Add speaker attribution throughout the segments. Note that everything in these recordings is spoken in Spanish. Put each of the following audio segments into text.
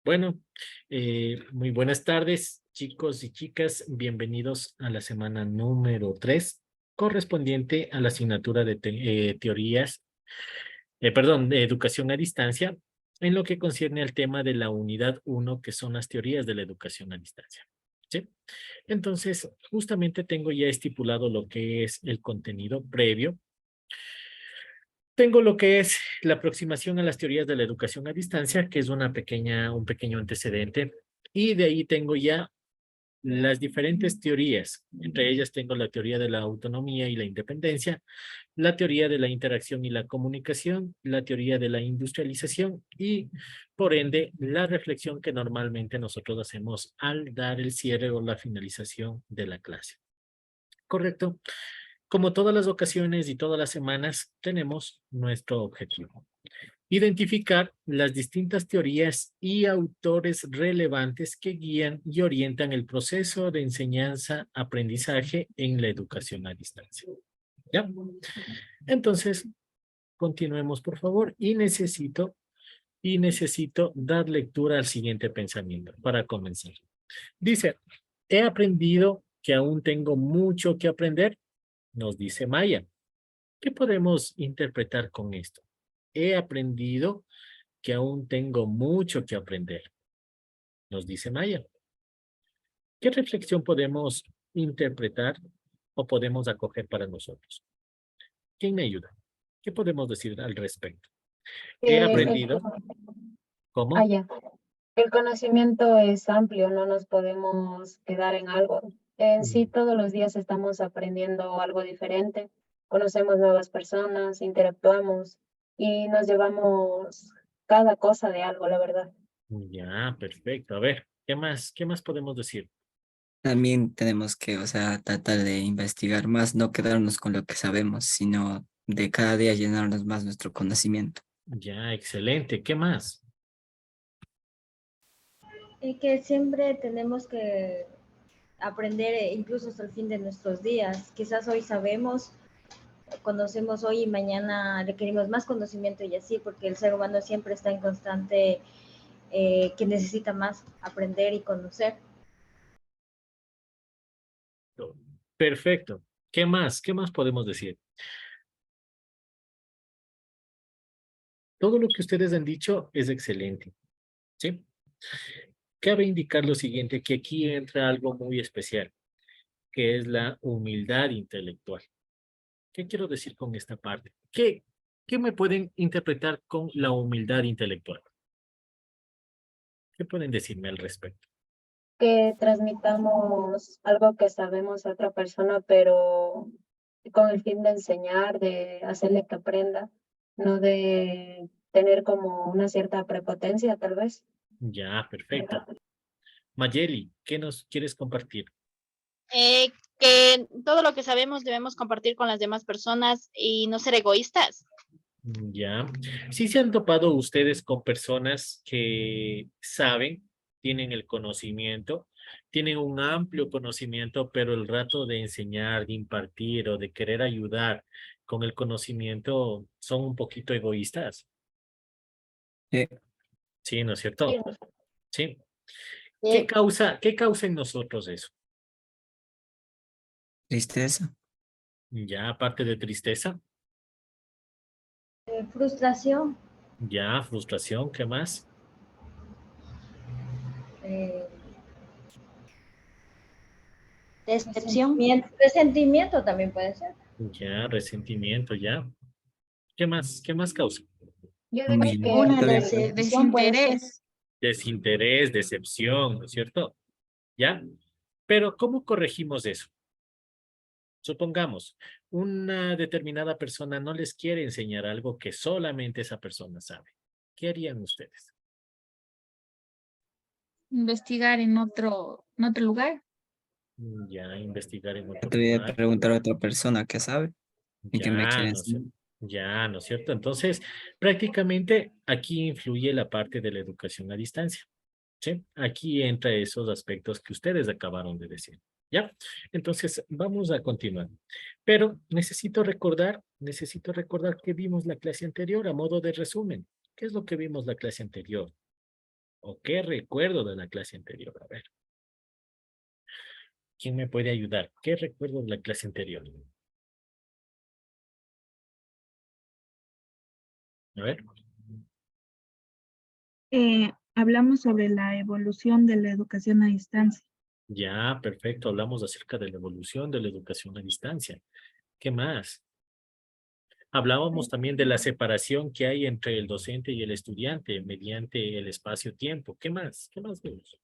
Speaker 1: Bueno, muy buenas tardes, chicos y chicas. Bienvenidos a la semana número 3, correspondiente a la asignatura de teorías, perdón, de educación a distancia, en lo que concierne al tema de la unidad uno, que son las teorías de la educación a distancia. ¿Sí? Entonces, justamente tengo ya estipulado lo que es el contenido previo. Tengo lo que es la aproximación a las teorías de la educación a distancia, que es un pequeño antecedente, y de ahí tengo ya las diferentes teorías. Entre ellas tengo la teoría de la autonomía y la independencia, la teoría de la interacción y la comunicación, la teoría de la industrialización y, por ende, la reflexión que normalmente nosotros hacemos al dar el cierre o la finalización de la clase. ¿Correcto? Como todas las ocasiones y todas las semanas, tenemos nuestro objetivo: identificar las distintas teorías y autores relevantes que guían y orientan el proceso de enseñanza-aprendizaje en la educación a distancia. ¿Ya? Entonces, continuemos, por favor, y necesito dar lectura al siguiente pensamiento para comenzar. Dice: he aprendido que aún tengo mucho que aprender, nos dice Maya. ¿Qué podemos interpretar con esto? He aprendido que aún tengo mucho que aprender, nos dice Maya. ¿Qué reflexión podemos interpretar o podemos acoger para nosotros? ¿Quién me ayuda? ¿Qué podemos decir al respecto? He
Speaker 2: Que el,
Speaker 1: aprendido. ¿Cómo?
Speaker 2: ya. El conocimiento es amplio, no nos podemos quedar en algo. En sí,
Speaker 1: Mm,
Speaker 2: todos los días estamos aprendiendo algo diferente, conocemos nuevas personas, interactuamos y nos llevamos cada cosa de algo, la verdad.
Speaker 1: ya, perfecto. A ver, ¿qué más podemos decir?
Speaker 3: También tenemos que, o sea, tratar de investigar más, no quedarnos con lo que sabemos, sino de cada día llenarnos más nuestro conocimiento.
Speaker 1: Ya, excelente. ¿Qué más?
Speaker 4: Y que siempre tenemos que aprender incluso hasta el fin de nuestros días. Quizás hoy sabemos, conocemos hoy y mañana requerimos más conocimiento y así, porque el ser humano siempre está en constante que necesita más aprender y conocer.
Speaker 1: Perfecto. ¿Qué más? ¿Qué más podemos decir? Todo lo que ustedes han dicho es excelente, ¿sí? Cabe indicar lo siguiente, que aquí entra algo muy especial, que es la humildad intelectual. ¿Qué quiero decir con esta parte? ¿Qué me pueden interpretar con la humildad intelectual? ¿Qué pueden decirme al respecto?
Speaker 2: Que transmitamos algo que sabemos a otra persona, pero con el fin de enseñar, de hacerle que aprenda, no de tener como una cierta prepotencia, tal vez.
Speaker 1: Ya, perfecto. Mayeli, ¿qué nos quieres compartir?
Speaker 5: Que todo lo que sabemos debemos compartir con las demás personas y no ser egoístas.
Speaker 1: Ya. ¿Sí se han topado ustedes con personas que saben, tienen el conocimiento, tienen un amplio conocimiento, pero el rato de enseñar, de impartir o de querer ayudar con el conocimiento son un poquito egoístas?
Speaker 3: Eh,
Speaker 1: Sí, ¿no es
Speaker 2: Sí,
Speaker 1: cierto? Sí.
Speaker 5: Eh,
Speaker 1: Qué causa en nosotros eso?
Speaker 3: Tristeza.
Speaker 1: Ya, aparte de tristeza,
Speaker 4: Frustración,
Speaker 1: ya, frustración, ¿qué más?
Speaker 4: eh,
Speaker 5: Decepción.
Speaker 4: resentimiento también puede ser.
Speaker 1: Ya, resentimiento, ya. ¿Qué más? ¿Qué más causa?
Speaker 2: yo digo que
Speaker 5: Una
Speaker 3: También puede.
Speaker 2: decepción puede ser.
Speaker 5: desinterés.
Speaker 1: Desinterés, decepción, ¿no es cierto? ¿Ya? Pero ¿cómo corregimos eso? Supongamos, una determinada persona no les quiere enseñar algo que solamente esa persona sabe. ¿Qué harían ustedes?
Speaker 6: Investigar en otro lugar.
Speaker 1: Ya, investigar en otro
Speaker 3: Te voy a
Speaker 1: lugar.
Speaker 3: preguntar a otra persona que sabe y que me
Speaker 1: Ya,
Speaker 3: quiere
Speaker 1: ¿no es
Speaker 3: enseñar.
Speaker 1: cierto? Ya, ¿no es cierto? Entonces, prácticamente aquí influye la parte de la educación a distancia. ¿Sí? Aquí entra esos aspectos que ustedes acabaron de decir. ¿Ya? Entonces, vamos a continuar. Pero necesito recordar que vimos la clase anterior a modo de resumen. ¿Qué es lo que vimos la clase anterior? ¿O qué recuerdo de la clase anterior? A ver. ¿Quién me puede ayudar? ¿Qué recuerdo de la clase anterior? A ver.
Speaker 6: Hablamos sobre la evolución de la educación a distancia.
Speaker 1: Ya, perfecto. Hablamos acerca de la evolución de la educación a distancia. ¿Qué más? Hablábamos también de la separación que hay entre el docente y el estudiante mediante el espacio-tiempo. ¿Qué más? ¿Qué más vemos?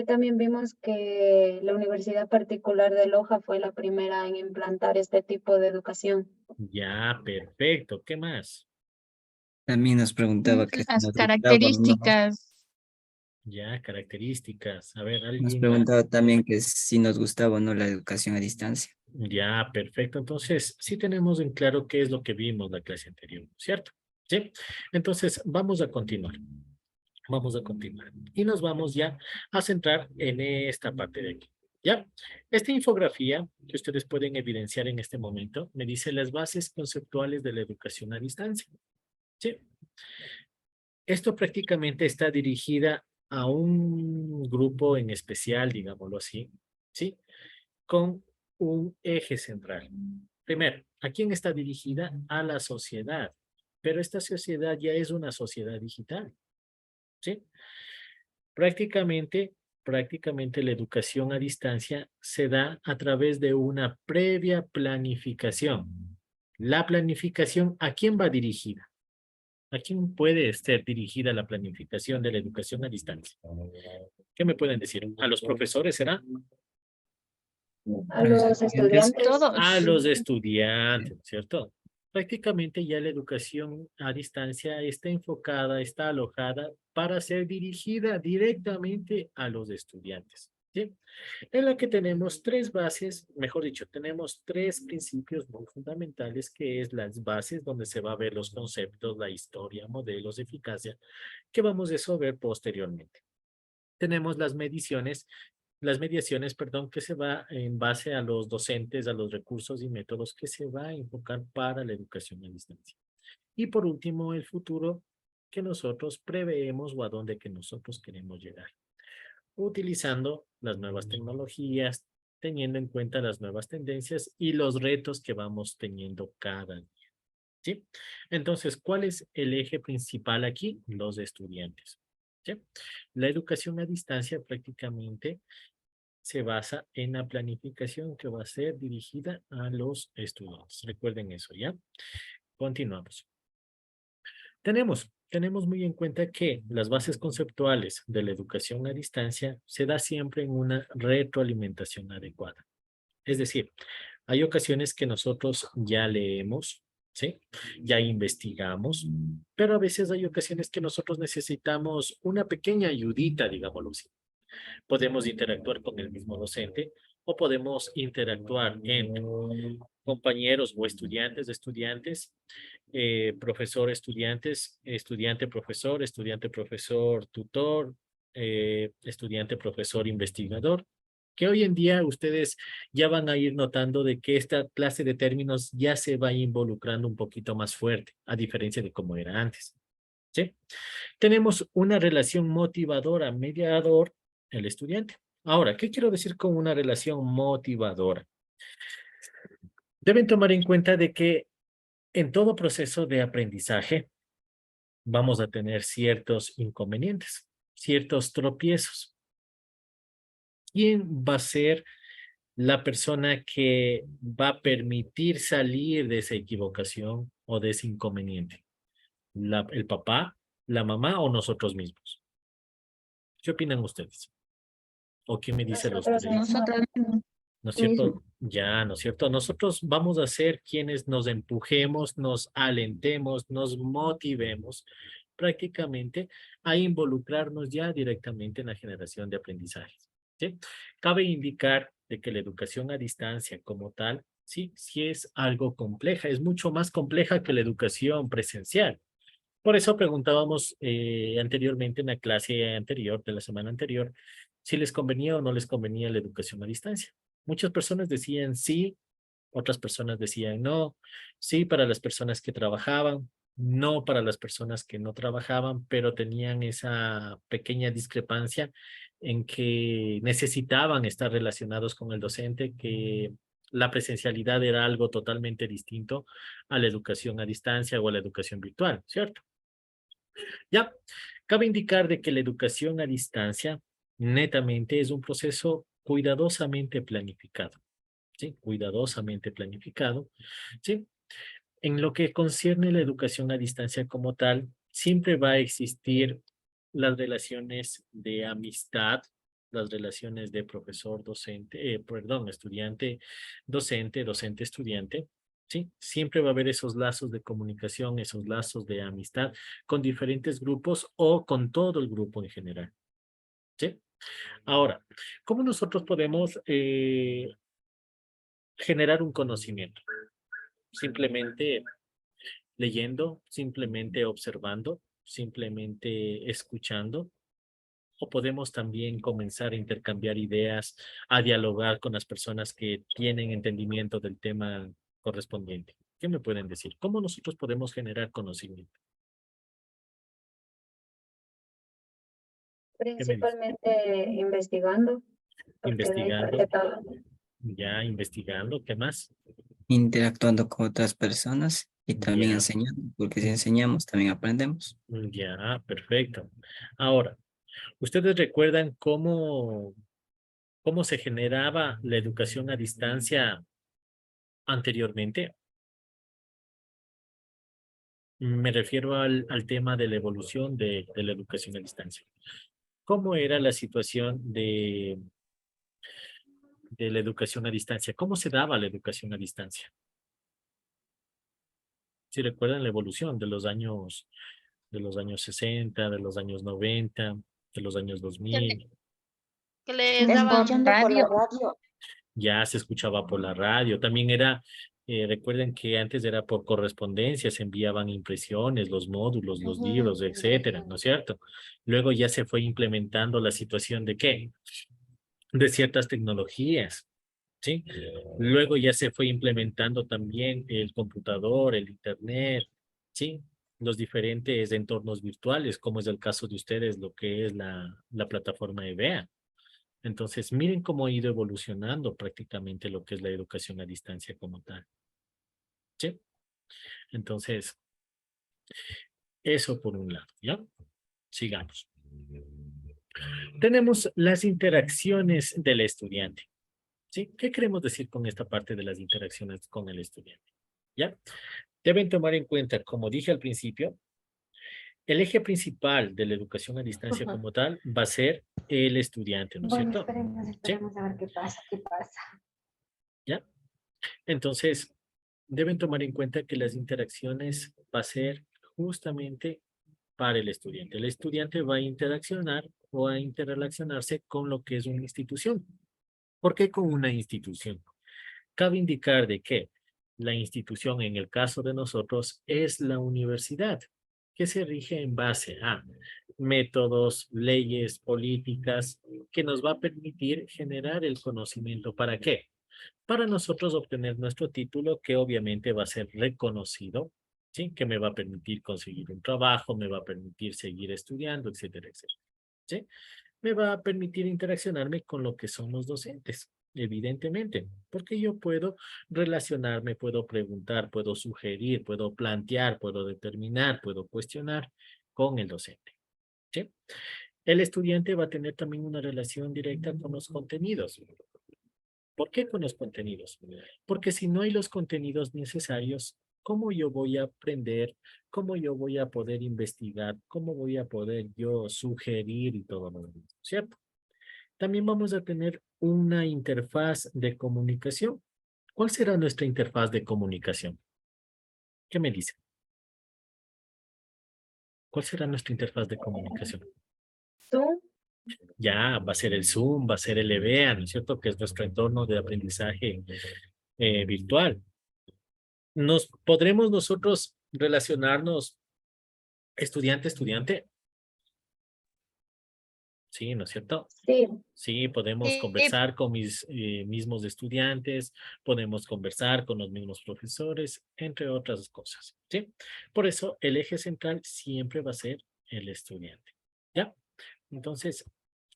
Speaker 2: También vimos que la Universidad Particular de Loja fue la primera en implantar este tipo de educación.
Speaker 1: Ya, perfecto. ¿Qué más?
Speaker 3: También nos preguntaba que si
Speaker 6: Las
Speaker 3: nos gustaba o no.
Speaker 6: características.
Speaker 1: Ya, características. A ver,
Speaker 3: Nos
Speaker 1: alguien más.
Speaker 3: preguntaba también que si nos gustaba o no la educación a distancia.
Speaker 1: Ya, perfecto. Entonces, sí tenemos en claro qué es lo que vimos la clase anterior, ¿cierto? Sí. Entonces, vamos a continuar. Vamos a continuar. Y nos vamos ya a centrar en esta parte de aquí. ¿Ya? Esta infografía que ustedes pueden evidenciar en este momento me dice las bases conceptuales de la educación a distancia. ¿Sí? Esto prácticamente está dirigida a un grupo en especial, digámoslo así, ¿sí? Con un eje central. Primero, ¿a quién está dirigida? A la sociedad. Pero esta sociedad ya es una sociedad digital, ¿sí? Prácticamente la educación a distancia se da a través de una previa planificación. La planificación, ¿a quién va dirigida? ¿A quién puede ser dirigida la planificación de la educación a distancia? ¿Qué me pueden decir? ¿A los profesores será?
Speaker 2: A los estudiantes,
Speaker 1: A
Speaker 6: Todos.
Speaker 1: los estudiantes, ¿cierto? Prácticamente ya la educación a distancia está enfocada, está alojada para ser dirigida directamente a los estudiantes, ¿sí? En la que tenemos tres bases, mejor dicho, tenemos tres principios muy fundamentales, que es las bases donde se va a ver los conceptos, la historia, modelos, eficacia, que vamos a eso ver posteriormente. Tenemos las mediaciones, perdón, que se va en base a los docentes, a los recursos y métodos que se va a enfocar para la educación a distancia. Y por último, el futuro que nosotros preveemos o a dónde que nosotros queremos llegar, utilizando las nuevas tecnologías, teniendo en cuenta las nuevas tendencias y los retos que vamos teniendo cada día. ¿Sí? Entonces, ¿cuál es el eje principal aquí? Los estudiantes. ¿Sí? La educación a distancia prácticamente se basa en la planificación que va a ser dirigida a los estudiantes. Recuerden eso, ¿ya? Continuamos. Tenemos muy en cuenta que las bases conceptuales de la educación a distancia se da siempre en una retroalimentación adecuada. Es decir, hay ocasiones que nosotros ya leemos, ¿sí? Ya investigamos, pero a veces hay ocasiones que nosotros necesitamos una pequeña ayudita, digámoslo así. Podemos interactuar con el mismo docente o podemos interactuar en compañeros o estudiantes de estudiantes, profesor estudiantes, estudiante profesor, estudiante profesor tutor, estudiante profesor investigador, que hoy en día ustedes ya van a ir notando de que esta clase de términos ya se va involucrando un poquito más fuerte, a diferencia de cómo era antes. ¿Sí? Tenemos una relación motivadora, mediador, el estudiante. Ahora, ¿qué quiero decir con una relación motivadora? Deben tomar en cuenta de que en todo proceso de aprendizaje vamos a tener ciertos inconvenientes, ciertos tropiezos. ¿Quién va a ser la persona que va a permitir salir de esa equivocación o de ese inconveniente? ¿El papá, la mamá o nosotros mismos? ¿Qué opinan ustedes? ¿O qué me dicen los
Speaker 2: nosotros
Speaker 1: tres?
Speaker 6: Nosotros mismos.
Speaker 1: ¿No es
Speaker 2: mismos.
Speaker 1: cierto? Ya, ¿no es cierto? Nosotros vamos a ser quienes nos empujemos, nos alentemos, nos motivemos prácticamente a involucrarnos ya directamente en la generación de aprendizajes. ¿Sí? Cabe indicar de que la educación a distancia como tal, sí, sí es algo compleja, es mucho más compleja que la educación presencial. Por eso preguntábamos anteriormente en la clase anterior, de la semana anterior, si les convenía o no les convenía la educación a distancia. Muchas personas decían sí, otras personas decían no, sí para las personas que trabajaban, no para las personas que no trabajaban, pero tenían esa pequeña discrepancia en que necesitaban estar relacionados con el docente, que la presencialidad era algo totalmente distinto a la educación a distancia o a la educación virtual, ¿cierto? Ya, cabe indicar de que la educación a distancia netamente es un proceso cuidadosamente planificado, ¿sí? Cuidadosamente planificado, ¿sí? En lo que concierne la educación a distancia como tal, siempre va a existir las relaciones de amistad, las relaciones de profesor-docente, perdón, estudiante-docente, docente-estudiante, ¿sí? Siempre va a haber esos lazos de comunicación, esos lazos de amistad con diferentes grupos o con todo el grupo en general, ¿sí? Ahora, ¿cómo nosotros podemos generar un conocimiento? Simplemente leyendo, simplemente observando, simplemente escuchando, o podemos también comenzar a intercambiar ideas, a dialogar con las personas que tienen entendimiento del tema correspondiente. ¿Qué me pueden decir? ¿Cómo nosotros podemos generar conocimiento? ¿Qué me dicen?
Speaker 2: Principalmente investigando, porque de ahí parte
Speaker 1: Investigando,
Speaker 2: todo.
Speaker 1: ya investigando, ¿qué más?
Speaker 3: Interactuando con otras personas y también
Speaker 1: Ya,
Speaker 3: enseñando, porque si enseñamos también aprendemos.
Speaker 1: ya, perfecto. Ahora, ¿ustedes recuerdan cómo se generaba la educación a distancia anteriormente? Me refiero al tema de la evolución de la educación a distancia. ¿Cómo era la situación de la educación a distancia? ¿Cómo se daba la educación a distancia? Si recuerdan la evolución de los años 60, de los años 90, de los años
Speaker 5: Que,
Speaker 1: 2000,
Speaker 5: que les daban,
Speaker 6: Escuchando por la
Speaker 4: Radio.
Speaker 1: ya se escuchaba por la radio. También era, recuerden que antes era por correspondencia, se enviaban impresiones, los módulos, los libros, etcétera, ¿no es cierto? Luego ya se fue implementando la situación de qué? De ciertas tecnologías, ¿sí? Luego ya se fue implementando también el computador, el internet, ¿sí? Los diferentes entornos virtuales, como es el caso de ustedes, lo que es la plataforma EBEA. Entonces, miren cómo ha ido evolucionando prácticamente lo que es la educación a distancia como tal, ¿sí? Entonces, eso por un lado, ¿ya? Sigamos. Tenemos las interacciones del estudiante, ¿sí? ¿Qué queremos decir con esta parte de las interacciones con el estudiante? ¿Ya? Deben tomar en cuenta, como dije al principio, el eje principal de la educación a distancia como tal va a ser el estudiante, ¿no es
Speaker 4: Bueno,
Speaker 1: cierto?
Speaker 4: esperemos,
Speaker 1: ¿Sí?
Speaker 4: esperemos a ver qué pasa, qué pasa.
Speaker 1: ¿Ya? Entonces, deben tomar en cuenta que las interacciones va a ser justamente para el estudiante. El estudiante va a interaccionar o a interrelacionarse con lo que es una institución. ¿Por qué con una institución? Cabe indicar de que la institución, en el caso de nosotros, es la universidad, que se rige en base a métodos, leyes, políticas, que nos va a permitir generar el conocimiento. ¿Para qué? Para nosotros obtener nuestro título, que obviamente va a ser reconocido, ¿sí? Que me va a permitir conseguir un trabajo, me va a permitir seguir estudiando, etcétera, etcétera, ¿sí? Me va a permitir interaccionarme con lo que son los docentes, evidentemente, porque yo puedo relacionarme, puedo preguntar, puedo sugerir, puedo plantear, puedo determinar, puedo cuestionar con el docente, ¿sí? El estudiante va a tener también una relación directa con los contenidos. ¿Por qué con los contenidos? Porque si no hay los contenidos necesarios, ¿cómo yo voy a aprender? ¿Cómo yo voy a poder investigar? ¿Cómo voy a poder yo sugerir y todo lo demás? ¿Cierto? También vamos a tener una interfaz de comunicación. ¿Cuál será nuestra interfaz de comunicación? ¿Qué me dice? ¿Cuál será nuestra interfaz de comunicación?
Speaker 2: Tú,
Speaker 1: Ya, va a ser el Zoom, va a ser el EBEA, ¿no es cierto? Que es nuestro entorno de aprendizaje virtual. ¿Podremos nosotros relacionarnos estudiante-estudiante? Sí, ¿no es cierto?
Speaker 2: Sí,
Speaker 1: Sí, podemos
Speaker 5: Sí,
Speaker 1: conversar con mis mismos estudiantes, podemos conversar con los mismos profesores, entre otras cosas, ¿sí? Por eso el eje central siempre va a ser el estudiante, ¿ya? Entonces,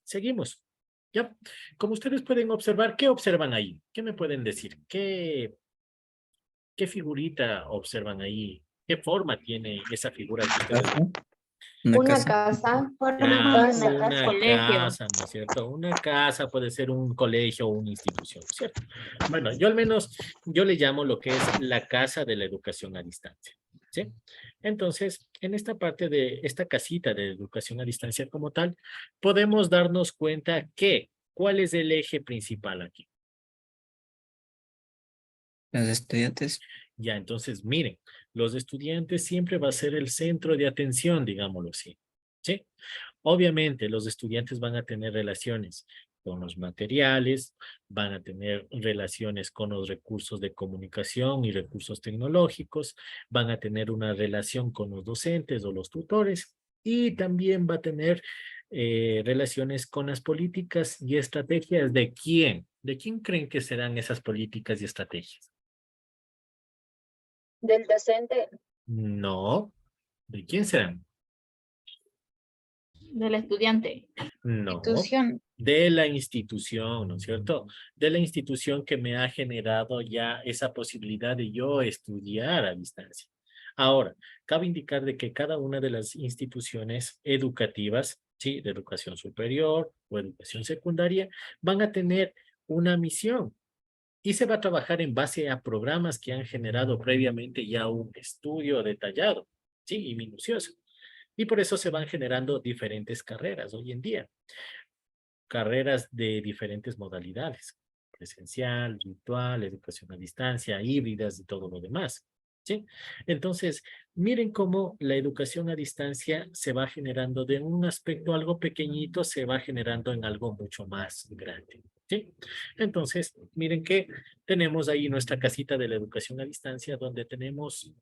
Speaker 1: seguimos, ¿ya? Como ustedes pueden observar, ¿qué observan ahí? ¿Qué me pueden decir? ¿Qué figurita observan ahí? ¿Qué forma tiene esa figura que ustedes ven?
Speaker 3: Casa, una
Speaker 7: Una
Speaker 3: casa.
Speaker 7: casa,
Speaker 2: una
Speaker 1: Ya,
Speaker 2: casa.
Speaker 1: una
Speaker 7: colegio.
Speaker 1: casa, ¿no es cierto? Una casa puede ser un colegio o una institución, ¿cierto? Bueno, yo al menos, yo le llamo lo que es la casa de la educación a distancia, ¿sí? Entonces, en esta parte de esta casita de educación a distancia como tal, podemos darnos cuenta que, ¿cuál es el eje principal aquí?
Speaker 3: Los estudiantes.
Speaker 1: Ya, entonces, miren, los estudiantes siempre va a ser el centro de atención, digámoslo así, ¿sí? Obviamente, los estudiantes van a tener relaciones con los materiales, van a tener relaciones con los recursos de comunicación y recursos tecnológicos, van a tener una relación con los docentes o los tutores y también va a tener relaciones con las políticas y estrategias de quién. ¿De quién creen que serán esas políticas y estrategias?
Speaker 2: Del docente.
Speaker 1: No. ¿De quién serán?
Speaker 7: Del estudiante.
Speaker 1: No, de la institución, ¿no es cierto? De la institución que me ha generado ya esa posibilidad de yo estudiar a distancia. Ahora, cabe indicar de que cada una de las instituciones educativas, sí, de educación superior o educación secundaria, van a tener una misión y se va a trabajar en base a programas que han generado previamente ya un estudio detallado, sí, y minucioso. Y por eso se van generando diferentes carreras hoy en día, carreras de diferentes modalidades, presencial, virtual, educación a distancia, híbridas y todo lo demás. ¿Sí? Entonces, miren cómo la educación a distancia se va generando de un aspecto algo pequeñito, se va generando en algo mucho más grande. ¿Sí? Entonces, miren que tenemos ahí nuestra casita de la educación a distancia donde tenemos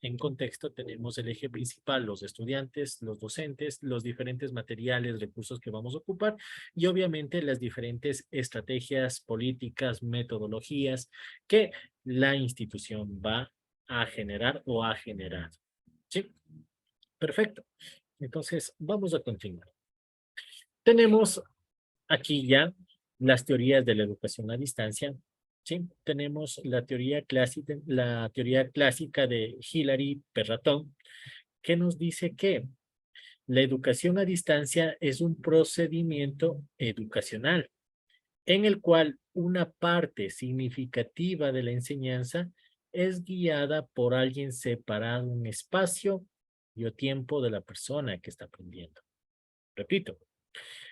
Speaker 1: en contexto tenemos el eje principal, los estudiantes, los docentes, los diferentes materiales, recursos que vamos a ocupar y obviamente las diferentes estrategias, políticas, metodologías que la institución va a generar o ha generado. ¿Sí? Perfecto. Entonces, vamos a continuar. Tenemos aquí ya las teorías de la educación a distancia. Sí, tenemos la teoría clásica de Hilary Perratón, que nos dice que la educación a distancia es un procedimiento educacional en el cual una parte significativa de la enseñanza es guiada por alguien separado en espacio y o tiempo de la persona que está aprendiendo. Repito,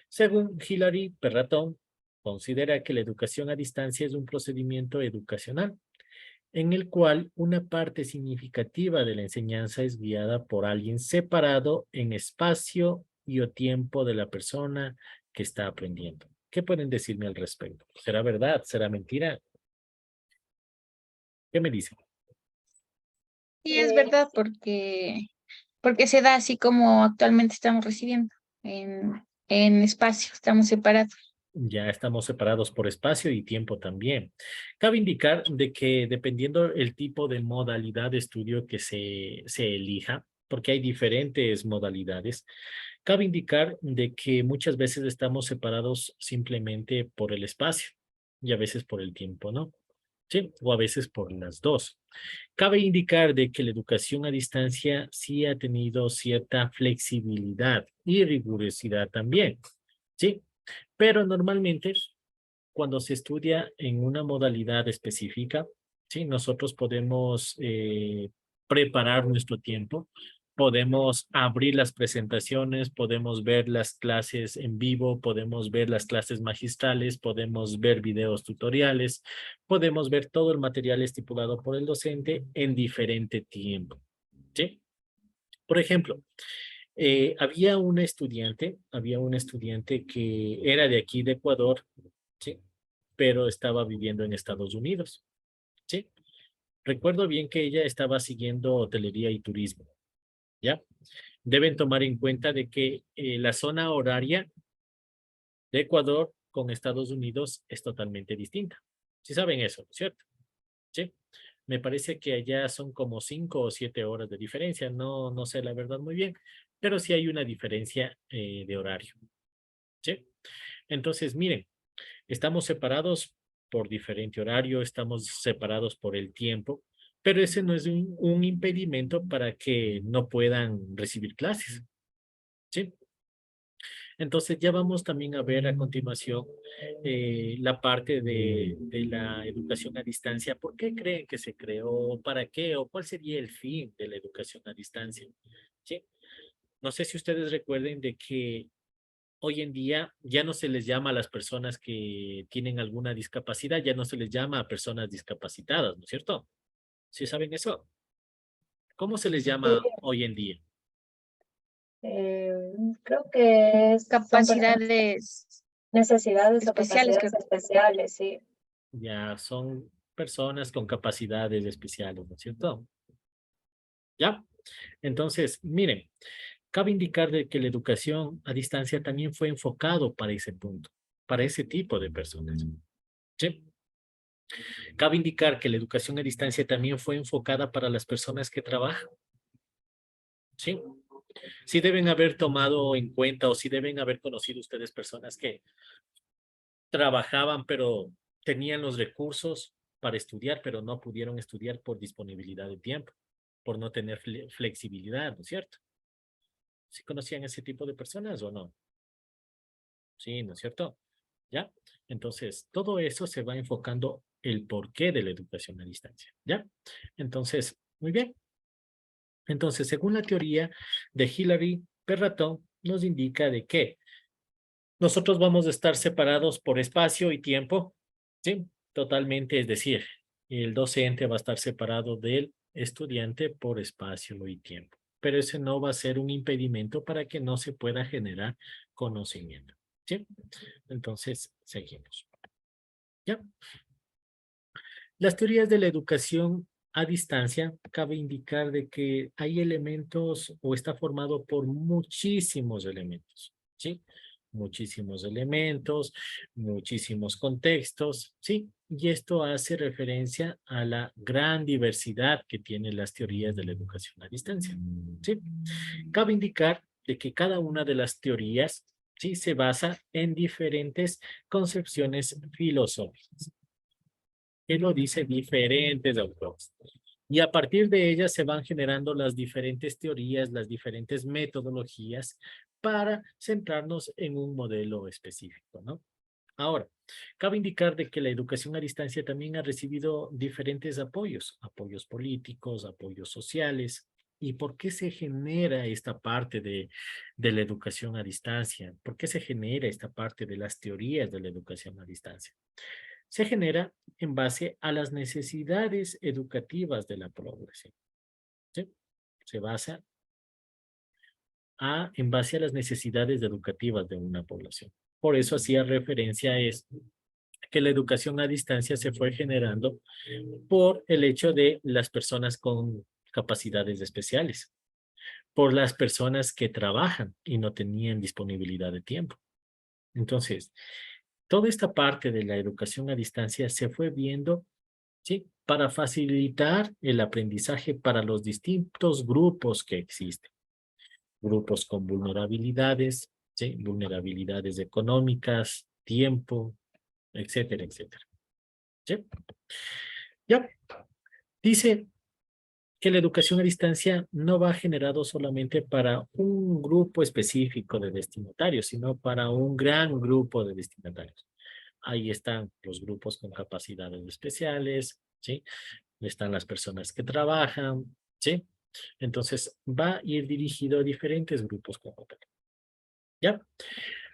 Speaker 1: según Hilary Perratón, considera que la educación a distancia es un procedimiento educacional en el cual una parte significativa de la enseñanza es guiada por alguien separado en espacio y o tiempo de la persona que está aprendiendo. ¿Qué pueden decirme al respecto? ¿Será verdad? ¿Será mentira? ¿Qué me dicen?
Speaker 8: Sí, es verdad, porque se da así como actualmente estamos recibiendo, en espacio, estamos separados.
Speaker 1: Ya estamos separados por espacio y tiempo también. Cabe indicar de que dependiendo el tipo de modalidad de estudio que se elija, porque hay diferentes modalidades, cabe indicar de que muchas veces estamos separados simplemente por el espacio y a veces por el tiempo, ¿no? Sí, o a veces por las dos. Cabe indicar de que la educación a distancia sí ha tenido cierta flexibilidad y rigurosidad también, ¿sí? Pero normalmente cuando se estudia en una modalidad específica, ¿sí? Nosotros podemos preparar nuestro tiempo, podemos abrir las presentaciones, podemos ver las clases en vivo, podemos ver las clases magistrales, podemos ver videos tutoriales, podemos ver todo el material estipulado por el docente en diferente tiempo, ¿sí? Por ejemplo, había una estudiante que era de aquí de Ecuador, ¿sí? Pero estaba viviendo en Estados Unidos, ¿sí? Recuerdo bien que ella estaba siguiendo hotelería y turismo, ¿ya? Deben tomar en cuenta de que la zona horaria de Ecuador con Estados Unidos es totalmente distinta. Sí saben eso, ¿no es cierto? Sí. Me parece que allá son como 5 o 7 horas de diferencia. No sé la verdad muy bien, pero sí hay una diferencia de horario. ¿Sí? Entonces, miren, estamos separados por diferente horario, estamos separados por el tiempo, pero ese no es un impedimento para que no puedan recibir clases. ¿Sí? Entonces ya vamos también a ver a continuación la parte de la educación a distancia. ¿Por qué creen que se creó? ¿Para qué? ¿O cuál sería el fin de la educación a distancia? ¿Sí? No sé si ustedes recuerden de que hoy en día ya no se les llama a las personas que tienen alguna discapacidad, ya no se les llama a personas discapacitadas, ¿no es cierto? ¿Sí saben eso? ¿Cómo se les
Speaker 2: Sí,
Speaker 1: llama hoy en día?
Speaker 2: eh, creo que son personas con
Speaker 8: Capacidades
Speaker 2: necesidades o
Speaker 8: especiales,
Speaker 2: capacidades
Speaker 8: creo.
Speaker 2: especiales, sí.
Speaker 1: Ya son personas con capacidades especiales, ¿no es cierto? ¿Ya? Entonces, miren, cabe indicar de que la educación a distancia también fue enfocado para ese punto, para ese tipo de personas. ¿Sí? Cabe indicar que la educación a distancia también fue enfocada para las personas que trabajan. ¿Sí? Sí deben haber tomado en cuenta o sí deben haber conocido ustedes personas que trabajaban, pero tenían los recursos para estudiar, pero no pudieron estudiar por disponibilidad de tiempo, por no tener flexibilidad, ¿no es cierto? ¿Sí conocían ese tipo de personas o no? Sí, ¿no es cierto? ¿Ya? Entonces, todo eso se va enfocando el porqué de la educación a distancia, ¿ya? Entonces, muy bien. Entonces, según la teoría de Hilary Perraton, nos indica de que nosotros vamos a estar separados por espacio y tiempo, ¿sí? Totalmente, es decir, el docente va a estar separado del estudiante por espacio y tiempo, pero ese no va a ser un impedimento para que no se pueda generar conocimiento, ¿sí? Entonces, seguimos. ¿Ya? Las teorías de la educación a distancia, cabe indicar de que hay elementos o está formado por muchísimos elementos, ¿sí? Muchísimos elementos, muchísimos contextos, ¿sí? Y esto hace referencia a la gran diversidad que tienen las teorías de la educación a distancia, ¿sí? Cabe indicar de que cada una de las teorías, ¿sí? Se basa en diferentes concepciones filosóficas. Él lo dice diferentes autores. Y a partir de ellas se van generando las diferentes teorías, las diferentes metodologías para centrarnos en un modelo específico, ¿no? Ahora, cabe indicar de que la educación a distancia también ha recibido diferentes apoyos, apoyos políticos, apoyos sociales. ¿Y por qué se genera esta parte de la educación a distancia? ¿Por qué se genera esta parte de las teorías de la educación a distancia? Se genera en base a las necesidades educativas de la población. ¿Sí? Se basa en base a las necesidades educativas de una población. Por eso hacía referencia a esto, que la educación a distancia se fue generando por el hecho de las personas con capacidades especiales, por las personas que trabajan y no tenían disponibilidad de tiempo. Entonces, toda esta parte de la educación a distancia se fue viendo, ¿sí? Para facilitar el aprendizaje para los distintos grupos que existen. Grupos con vulnerabilidades, ¿sí? Vulnerabilidades económicas, tiempo, etcétera, etcétera. ¿Sí? Ya. Dice que la educación a distancia no va generado solamente para un grupo específico de destinatarios, sino para un gran grupo de destinatarios. Ahí están los grupos con capacidades especiales, ¿sí? Están las personas que trabajan, ¿sí? Entonces va a ir dirigido a diferentes grupos como tal. ¿Ya?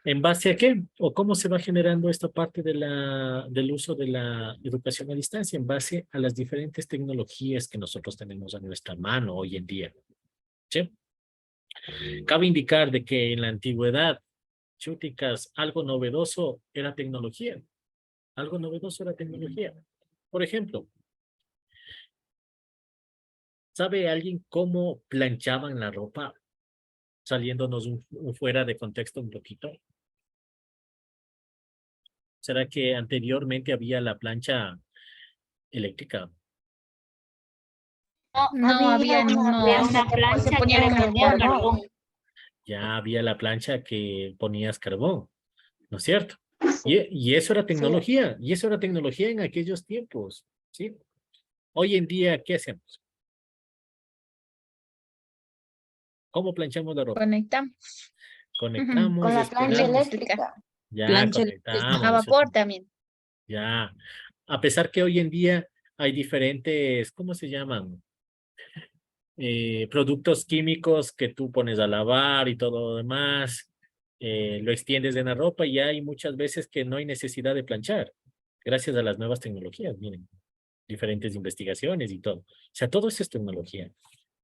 Speaker 1: ¿En base a qué? ¿O cómo se va generando esta parte del uso de la educación a distancia? En base a las diferentes tecnologías que nosotros tenemos a nuestra mano hoy en día. ¿Sí? Cabe indicar de que en la antigüedad, chúticas, algo novedoso era tecnología. Algo novedoso era tecnología. Por ejemplo, ¿sabe alguien cómo planchaban la ropa? Saliéndonos fuera de contexto un poquito. ¿Será que anteriormente había la plancha eléctrica?
Speaker 8: No habían
Speaker 5: Había
Speaker 8: unos,
Speaker 5: una
Speaker 8: se
Speaker 5: plancha que
Speaker 8: ponían
Speaker 5: le
Speaker 8: en el
Speaker 5: ponían
Speaker 8: horno.
Speaker 5: carbón.
Speaker 1: Ya había la plancha que ponías carbón, ¿no es cierto? Y eso era tecnología, y eso era tecnología en aquellos tiempos, ¿sí? Hoy en día, ¿qué hacemos? ¿Cómo planchamos la ropa?
Speaker 8: Conectamos. Ujú.
Speaker 1: Conectamos,
Speaker 4: Con la plancha
Speaker 1: esperamos.
Speaker 8: Eléctrica.
Speaker 1: Ya
Speaker 6: Plancha eléctrica.
Speaker 8: A
Speaker 1: conectamos.
Speaker 8: vapor también.
Speaker 1: Ya. A pesar que hoy en día hay diferentes, ¿cómo se llaman? Productos químicos que tú pones a lavar y todo lo demás, lo extiendes en la ropa y hay muchas veces que no hay necesidad de planchar, gracias a las nuevas tecnologías, miren, diferentes investigaciones y todo. O sea, todo eso es tecnología.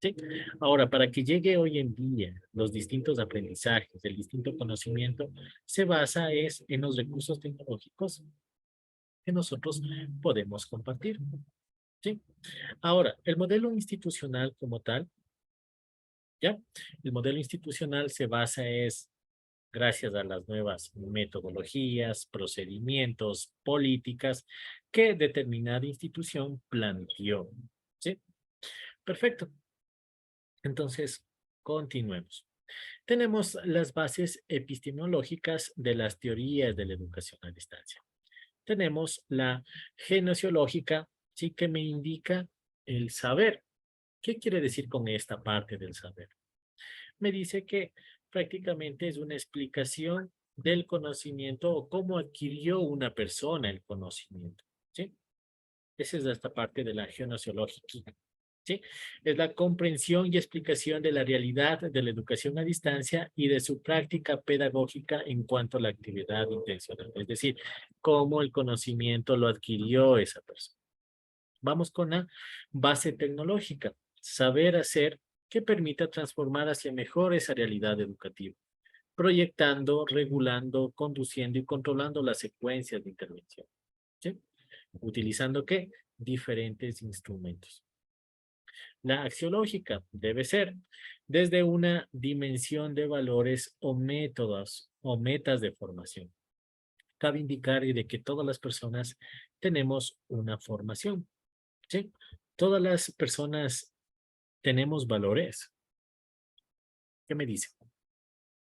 Speaker 1: ¿Sí? Ahora, para que llegue hoy en día los distintos aprendizajes, el distinto conocimiento, se basa en los recursos tecnológicos que nosotros podemos compartir. ¿Sí? Ahora, el modelo institucional como tal, ¿ya? El modelo institucional se basa gracias a las nuevas metodologías, procedimientos, políticas que determinada institución planteó. ¿Sí? Perfecto. Entonces, continuemos. Tenemos las bases epistemológicas de las teorías de la educación a distancia. Tenemos la genosiológica, sí, que me indica el saber. ¿Qué quiere decir con esta parte del saber? Me dice que prácticamente es una explicación del conocimiento o cómo adquirió una persona el conocimiento, ¿sí? Esa es esta parte de la genosiológica, ¿sí? Es la comprensión y explicación de la realidad de la educación a distancia y de su práctica pedagógica en cuanto a la actividad intencional, es decir, cómo el conocimiento lo adquirió esa persona. Vamos con la base tecnológica, saber hacer que permita transformar hacia mejor esa realidad educativa, proyectando, regulando, conduciendo y controlando las secuencias de intervención. ¿Sí? ¿Utilizando qué? Diferentes instrumentos. La axiológica debe ser desde una dimensión de valores o métodos o metas de formación. Cabe indicar de que todas las personas tenemos una formación, ¿sí? Todas las personas tenemos valores. ¿Qué me dice?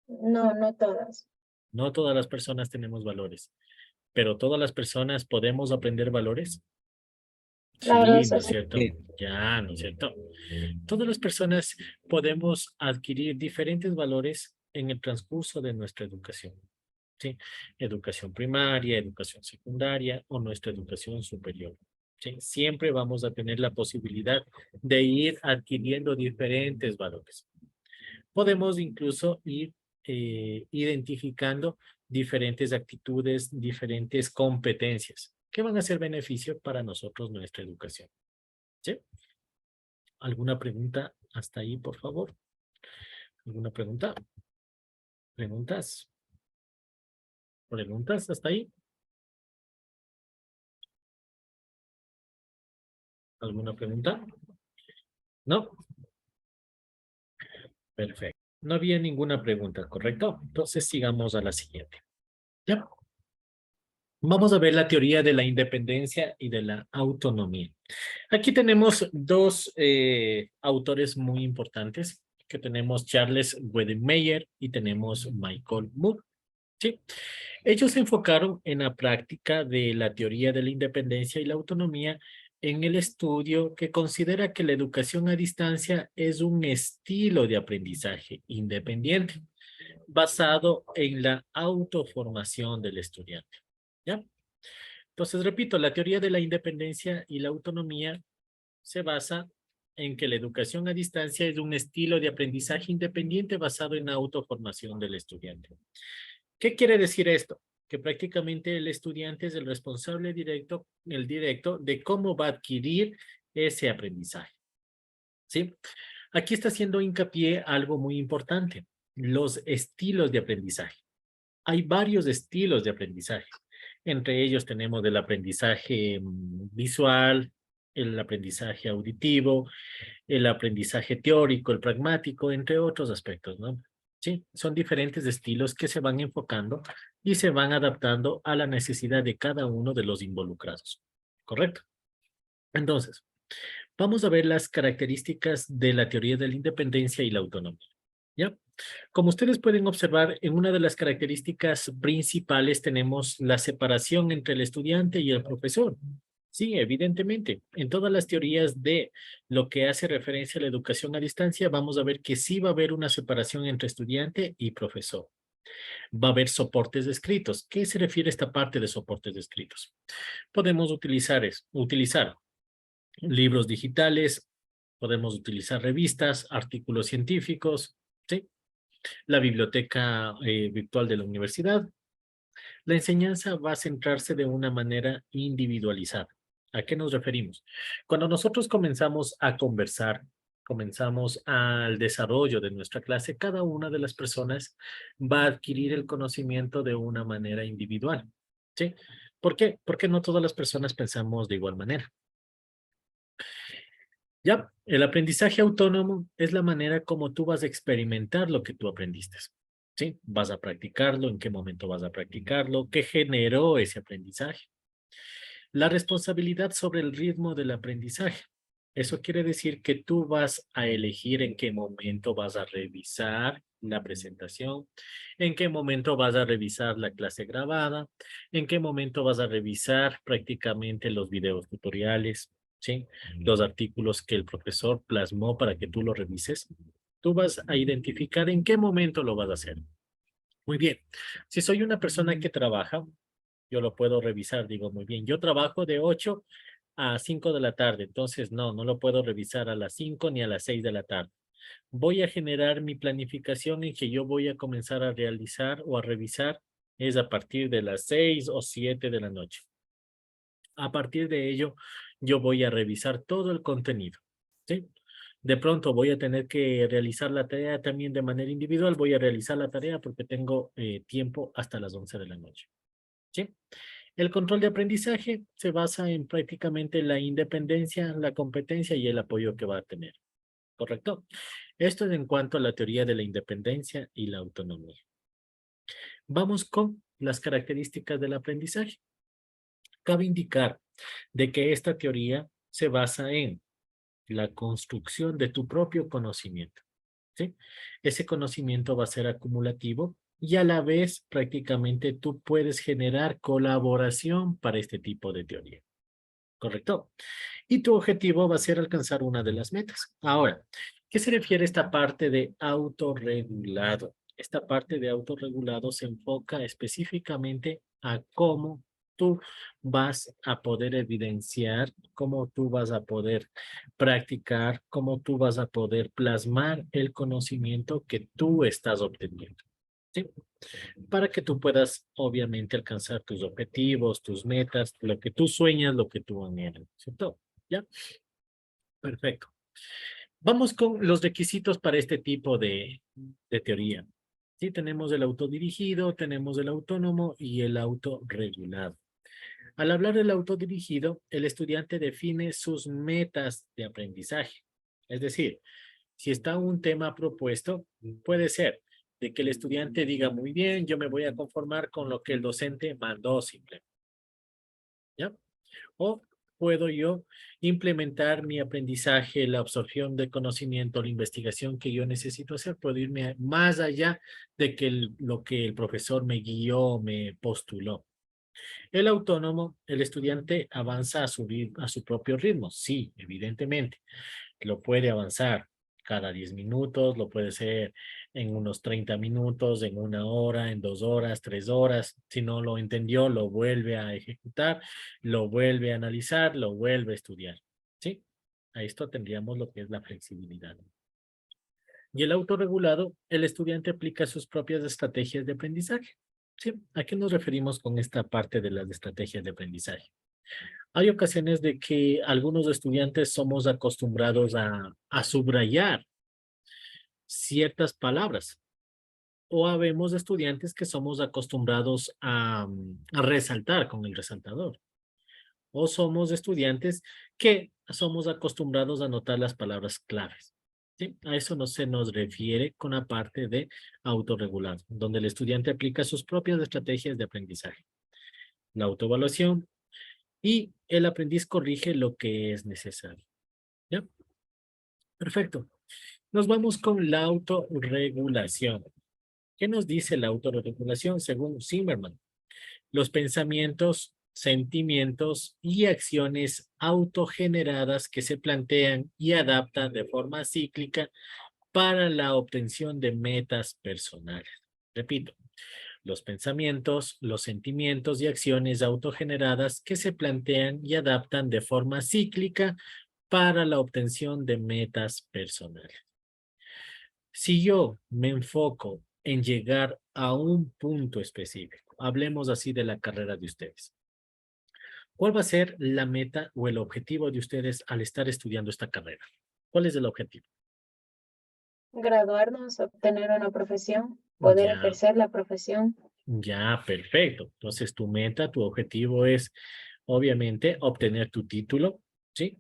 Speaker 2: No, no todas.
Speaker 1: No todas las personas tenemos valores, pero todas las personas podemos aprender valores.
Speaker 2: Claro,
Speaker 1: Sí,
Speaker 2: eso
Speaker 1: ¿no es
Speaker 2: sí.
Speaker 1: cierto? Ya, ¿no es cierto? Todas las personas podemos adquirir diferentes valores en el transcurso de nuestra educación. ¿Sí? Educación primaria, educación secundaria o nuestra educación superior. ¿Sí? Siempre vamos a tener la posibilidad de ir adquiriendo diferentes valores. Podemos incluso ir identificando diferentes actitudes, diferentes competencias que van a ser beneficio para nosotros, nuestra educación. ¿Sí? ¿Alguna pregunta hasta ahí, por favor? ¿Alguna pregunta? ¿Preguntas? ¿Preguntas hasta ahí? ¿Alguna pregunta? ¿No? Perfecto. No había ninguna pregunta, ¿correcto? Entonces sigamos a la siguiente. Ya. Vamos a ver la teoría de la independencia y de la autonomía. Aquí tenemos dos autores muy importantes, que tenemos Charles Wedemeyer y tenemos Michael Moore. ¿Sí? Ellos se enfocaron en la práctica de la teoría de la independencia y la autonomía en el estudio que considera que la educación a distancia es un estilo de aprendizaje independiente basado en la autoformación del estudiante. ¿Ya? Entonces, repito, la teoría de la independencia y la autonomía se basa en que la educación a distancia es un estilo de aprendizaje independiente basado en la autoformación del estudiante. ¿Qué quiere decir esto? Que prácticamente el estudiante es el responsable directo, el directo de cómo va a adquirir ese aprendizaje. ¿Sí? Aquí está haciendo hincapié algo muy importante, los estilos de aprendizaje. Hay varios estilos de aprendizaje. Entre ellos tenemos el aprendizaje visual, el aprendizaje auditivo, el aprendizaje teórico, el pragmático, entre otros aspectos, ¿no? Sí, son diferentes estilos que se van enfocando y se van adaptando a la necesidad de cada uno de los involucrados. ¿Correcto? Entonces, vamos a ver las características de la teoría de la independencia y la autonomía. ¿Ya? Como ustedes pueden observar, en una de las características principales tenemos la separación entre el estudiante y el profesor. Sí, evidentemente. En todas las teorías de lo que hace referencia a la educación a distancia, vamos a ver que sí va a haber una separación entre estudiante y profesor. Va a haber soportes escritos. ¿Qué se refiere a esta parte de soportes escritos? Podemos utilizar libros digitales, podemos utilizar revistas, artículos científicos, ¿sí? La biblioteca virtual de la universidad. La enseñanza va a centrarse de una manera individualizada. ¿A qué nos referimos? Cuando nosotros comenzamos a conversar, comenzamos al desarrollo de nuestra clase, cada una de las personas va a adquirir el conocimiento de una manera individual. ¿Sí? ¿Por qué? Porque no todas las personas pensamos de igual manera. Ya, el aprendizaje autónomo es la manera como tú vas a experimentar lo que tú aprendiste. ¿Sí? Vas a practicarlo, en qué momento vas a practicarlo, qué generó ese aprendizaje. La responsabilidad sobre el ritmo del aprendizaje. Eso quiere decir que tú vas a elegir en qué momento vas a revisar la presentación, en qué momento vas a revisar la clase grabada, en qué momento vas a revisar prácticamente los videos tutoriales, ¿sí? Los artículos que el profesor plasmó para que tú lo revises. Tú vas a identificar en qué momento lo vas a hacer. Muy bien. Si soy una persona que trabaja, yo lo puedo revisar. Digo, muy bien, yo trabajo de 8 a 5 de la tarde. Entonces, no lo puedo revisar a las 5 ni a las 6 de la tarde. Voy a generar mi planificación en que yo voy a comenzar a realizar o a revisar es a partir de las 6 o 7 de la noche. A partir de ello, yo voy a revisar todo el contenido, ¿sí? De pronto voy a tener que realizar la tarea también de manera individual. Voy a realizar la tarea porque tengo tiempo hasta las 11 de la noche, ¿sí? El control de aprendizaje se basa en prácticamente la independencia, la competencia y el apoyo que va a tener, ¿correcto? Esto es en cuanto a la teoría de la independencia y la autonomía. Vamos con las características del aprendizaje. Cabe indicar de que esta teoría se basa en la construcción de tu propio conocimiento, ¿sí? Ese conocimiento va a ser acumulativo y a la vez prácticamente tú puedes generar colaboración para este tipo de teoría, ¿correcto? Y tu objetivo va a ser alcanzar una de las metas. Ahora, ¿qué se refiere a esta parte de autorregulado? Esta parte de autorregulado se enfoca específicamente a cómo tú vas a poder evidenciar, cómo tú vas a poder practicar, cómo tú vas a poder plasmar el conocimiento que tú estás obteniendo, ¿sí? Para que tú puedas, obviamente, alcanzar tus objetivos, tus metas, lo que tú sueñas, lo que tú anhelas, ¿cierto? ¿Ya? Perfecto. Vamos con los requisitos para este tipo de teoría. Sí, tenemos el autodirigido, tenemos el autónomo y el autorregulado. Al hablar del autodirigido, el estudiante define sus metas de aprendizaje. Es decir, si está un tema propuesto, puede ser de que el estudiante diga, muy bien, yo me voy a conformar con lo que el docente mandó simplemente, ¿ya? O puedo yo implementar mi aprendizaje, la absorción de conocimiento, la investigación que yo necesito hacer, puedo irme más allá de que lo que el profesor me guió, me postuló. El autónomo, el estudiante avanza a su propio ritmo. Sí, evidentemente. Lo puede avanzar cada 10 minutos, lo puede hacer en unos 30 minutos, en 1 hora, en 2 horas, 3 horas. Si no lo entendió, lo vuelve a ejecutar, lo vuelve a analizar, lo vuelve a estudiar. ¿Sí? A esto tendríamos lo que es la flexibilidad. Y el autorregulado, el estudiante aplica sus propias estrategias de aprendizaje. ¿Sí? ¿A qué nos referimos con esta parte de las estrategias de aprendizaje? Hay ocasiones de que algunos estudiantes somos acostumbrados a subrayar ciertas palabras o habemos estudiantes que somos acostumbrados a resaltar con el resaltador o somos estudiantes que somos acostumbrados a anotar las palabras claves. ¿Sí? A eso no se nos refiere con la parte de autorregular, donde el estudiante aplica sus propias estrategias de aprendizaje. La autoevaluación y el aprendiz corrige lo que es necesario. ¿Ya? Perfecto. Nos vamos con la autorregulación. ¿Qué nos dice la autorregulación según Zimmerman? Los pensamientos, sentimientos y acciones autogeneradas que se plantean y adaptan de forma cíclica para la obtención de metas personales. Repito, los pensamientos, los sentimientos y acciones autogeneradas que se plantean y adaptan de forma cíclica para la obtención de metas personales. Si yo me enfoco en llegar a un punto específico, hablemos así de la carrera de ustedes. ¿Cuál va a ser la meta o el objetivo de ustedes al estar estudiando esta carrera? ¿Cuál es el objetivo?
Speaker 2: Graduarnos, obtener una profesión, poder
Speaker 1: Ya,
Speaker 2: ejercer la profesión.
Speaker 1: ya, perfecto. Entonces, tu meta, tu objetivo es, obviamente, obtener tu título, ¿sí?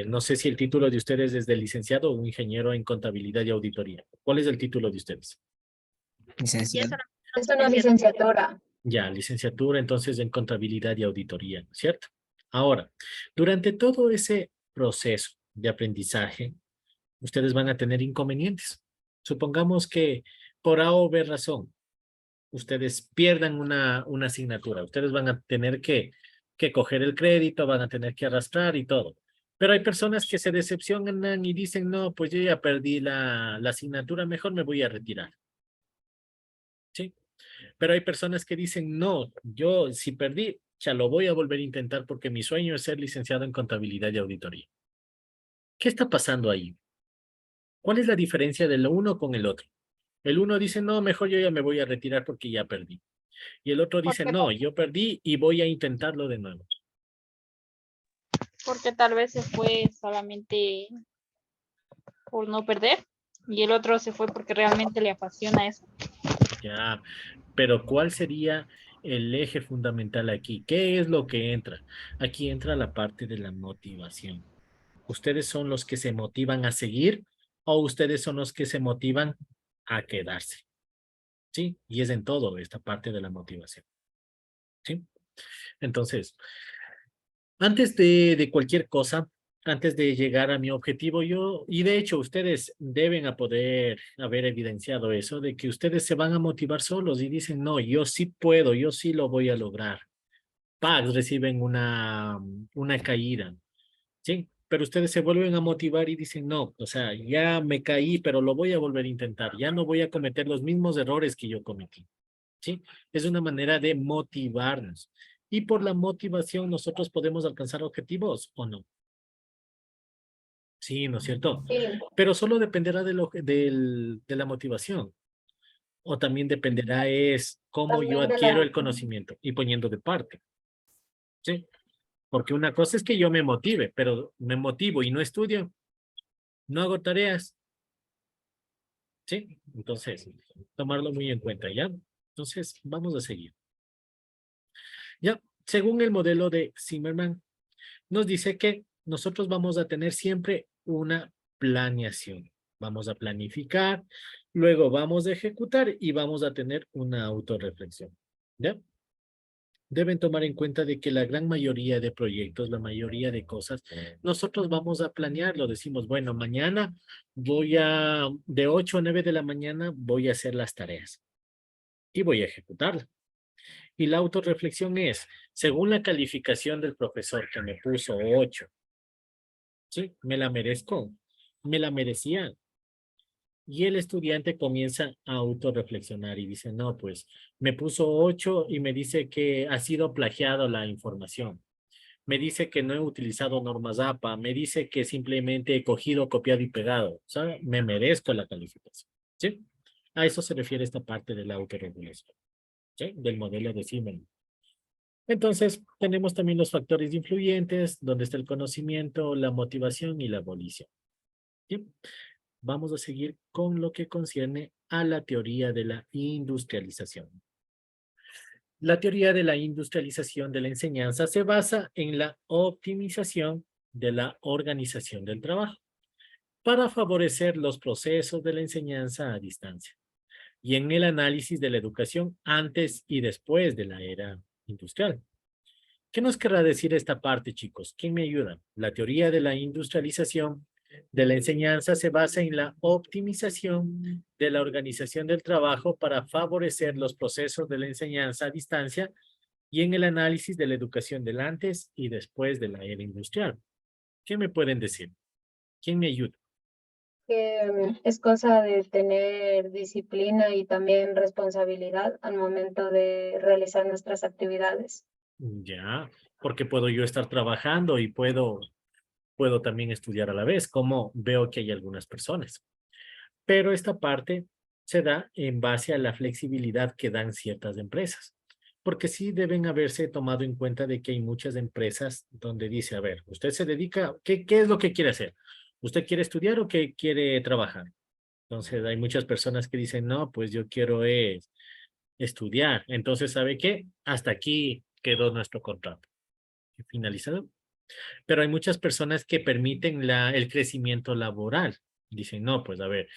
Speaker 1: No sé si el título de ustedes es de licenciado o ingeniero en contabilidad y auditoría. ¿Cuál es el título de ustedes?
Speaker 5: Y eso
Speaker 3: Licenciado.
Speaker 5: no
Speaker 2: Es una licenciatura.
Speaker 1: Ya, licenciatura entonces en contabilidad y auditoría, ¿cierto? Ahora, durante todo ese proceso de aprendizaje, ustedes van a tener inconvenientes. Supongamos que por A o B razón, ustedes pierdan una asignatura. Ustedes van a tener que coger el crédito, van a tener que arrastrar y todo. Pero hay personas que se decepcionan y dicen, no, pues yo ya perdí la asignatura, mejor me voy a retirar. ¿Sí? Pero hay personas que dicen, no, yo si perdí, ya lo voy a volver a intentar porque mi sueño es ser licenciado en contabilidad y auditoría. ¿Qué está pasando ahí? ¿Cuál es la diferencia del uno con el otro? El uno dice, no, mejor yo ya me voy a retirar porque ya perdí. Y el otro dice,
Speaker 5: porque,
Speaker 1: no, yo perdí y voy a intentarlo de nuevo.
Speaker 5: porque tal vez se fue solamente por no perder y el otro se fue porque realmente le apasiona eso.
Speaker 1: Ya, pero ¿cuál sería el eje fundamental aquí? ¿Qué es lo que entra? Aquí entra la parte de la motivación. ¿Ustedes son los que se motivan a seguir o ustedes son los que se motivan a quedarse? ¿Sí? Y es en todo esta parte de la motivación. ¿Sí? Entonces, antes de cualquier cosa, antes de llegar a mi objetivo, y de hecho ustedes deben a poder haber evidenciado eso, de que ustedes se van a motivar solos y dicen, no, yo sí puedo, yo sí lo voy a lograr. Paz, reciben una caída, ¿sí? Pero ustedes se vuelven a motivar y dicen, no, o sea, ya me caí, pero lo voy a volver a intentar, ya no voy a cometer los mismos errores que yo cometí, ¿sí? Es una manera de motivarnos. Y por la motivación nosotros podemos alcanzar objetivos o no. Sí, ¿no es cierto?
Speaker 2: Sí,
Speaker 1: Pero solo dependerá de la motivación. O también dependerá es cómo yo
Speaker 2: también de
Speaker 1: adquiero
Speaker 2: la...
Speaker 1: el conocimiento y poniendo de parte. ¿Sí? Porque una cosa es que yo me motive, pero me motivo y no estudio, no hago tareas. ¿Sí? Entonces, tomarlo muy en cuenta, ¿ya? Entonces, vamos a seguir. Ya, según el modelo de Zimmerman, nos dice que nosotros vamos a tener siempre una planeación. Vamos a planificar, luego vamos a ejecutar y vamos a tener una autorreflexión. ¿Ya? Deben tomar en cuenta de que la gran mayoría de proyectos, la mayoría de cosas, nosotros vamos a planearlo. Decimos, bueno, mañana de 8 a 9 de la mañana, voy a hacer las tareas y voy a ejecutarlas. Y la autorreflexión es, según la calificación del profesor que me puso 8, ¿sí? ¿Me la merezco? ¿Me la merecía? Y el estudiante comienza a autorreflexionar y dice, no, pues me puso 8 y me dice que ha sido plagiado la información. Me dice que no he utilizado normas APA. Me dice que simplemente he cogido, copiado y pegado. O sea, me merezco la calificación. ¿Sí? A eso se refiere esta parte de la autorregulación. ¿Sí? Del modelo de Zimmermann. Entonces, tenemos también los factores influyentes, donde está el conocimiento, la motivación y la abolición. ¿Sí? Vamos a seguir con lo que concierne a la teoría de la industrialización. La teoría de la industrialización de la enseñanza se basa en la optimización de la organización del trabajo para favorecer los procesos de la enseñanza a distancia y en el análisis de la educación antes y después de la era industrial. ¿Qué nos querrá decir esta parte, chicos? ¿Quién me ayuda? La teoría de la industrialización de la enseñanza se basa en la optimización de la organización del trabajo para favorecer los procesos de la enseñanza a distancia y en el análisis de la educación del antes y después de la era industrial. ¿Qué me pueden decir? ¿Quién me ayuda?
Speaker 2: Que es cosa de tener disciplina y también responsabilidad al momento de realizar nuestras actividades.
Speaker 1: Ya, porque puedo yo estar trabajando y puedo también estudiar a la vez, como veo que hay algunas personas. Pero esta parte se da en base a la flexibilidad que dan ciertas empresas. Porque sí deben haberse tomado en cuenta de que hay muchas empresas donde dice, a ver, usted se dedica, ¿qué es lo que quiere hacer? ¿Usted quiere estudiar o qué quiere trabajar? Entonces hay muchas personas que dicen, no, pues yo quiero estudiar. Entonces, ¿sabe qué? Hasta aquí quedó nuestro contrato. Finalizado. Pero hay muchas personas que permiten el crecimiento laboral. Dicen, no, pues a ver,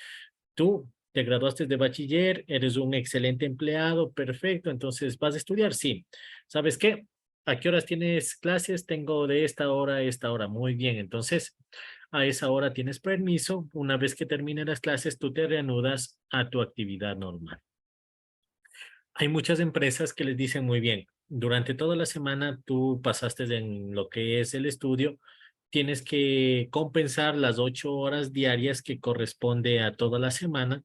Speaker 1: tú te graduaste de bachiller, eres un excelente empleado, perfecto, entonces ¿vas a estudiar? Sí. ¿Sabes qué? ¿A qué horas tienes clases? Tengo de esta hora a esta hora. Muy bien, entonces a esa hora tienes permiso. Una vez que terminen las clases, tú te reanudas a tu actividad normal. Hay muchas empresas que les dicen muy bien, durante toda la semana tú pasaste en lo que es el estudio, tienes que compensar las 8 horas diarias que corresponde a toda la semana.